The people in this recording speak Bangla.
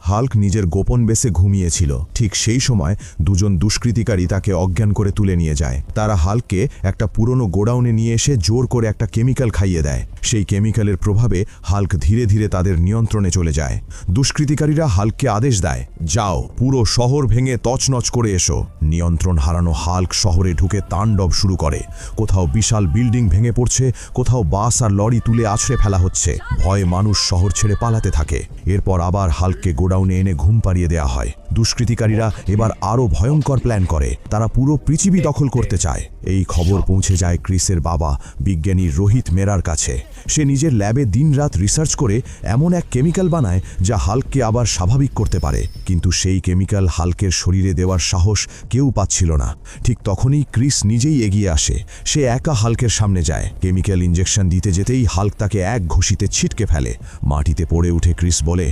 হাল্ক নিজের গোপন বেসে ঘুমিয়েছিল। ঠিক সেই সময় দুজন দুষ্কৃতিকারী তাকে অজ্ঞান করে তুলে নিয়ে যায়। তারা হাল্ককে একটা পুরনো গোডাউনে নিয়ে এসে জোর করে একটা কেমিক্যাল খাইয়ে দেয়। সেই কেমিক্যালের প্রভাবে হাল্ক ধীরে ধীরে তাদের নিয়ন্ত্রণে চলে যায়। দুষ্কৃতিকারীরা হাল্ককে আদেশ দেয়, যাও, পুরো শহর ভেঙে তছনছ করে এসো। নিয়ন্ত্রণ হারানো হাল্ক শহরে ঢুকে তাণ্ডব শুরু করে। কোথাও বিশাল বিল্ডিং ভেঙে পড়ছে, কোথাও বাস আর লরি তুলে আছড়ে ফেলা হচ্ছে। ভয়ে মানুষ শহর ছেড়ে পালাতে থাকে। এরপর আবার হাল্ককে গোডাউনে এনে ঘুম পাড়িয়ে দেয়া হয়। দুষ্কৃতিকারীরা এবার আরও ভয়ঙ্কর প্ল্যান করে। তারা পুরো পৃথিবী দখল করতে চায়। এই খবর পৌঁছে যায় ক্রিসের বাবা বিজ্ঞানী রোহিত মেরার কাছে। সে নিজের ল্যাবে দিনরাত রিসার্চ করে এমন এক কেমিক্যাল বানায় যা হাল্ককে আবার স্বাভাবিক করতে পারে। কিন্তু সেই কেমিক্যাল হাল্কের শরীরে দেওয়ার সাহস কেউ পাচ্ছিল না। ঠিক তখনই ক্রিস নিজেই এগিয়ে আসে। সে একা হাল্কের সামনে যায়। কেমিক্যাল ইঞ্জেকশন দিতে যেতেই হাল্ক তাকে এক ঘুষিতে ছিটকে ফেলে। মাটিতে পড়ে উঠে ক্রিস বলে,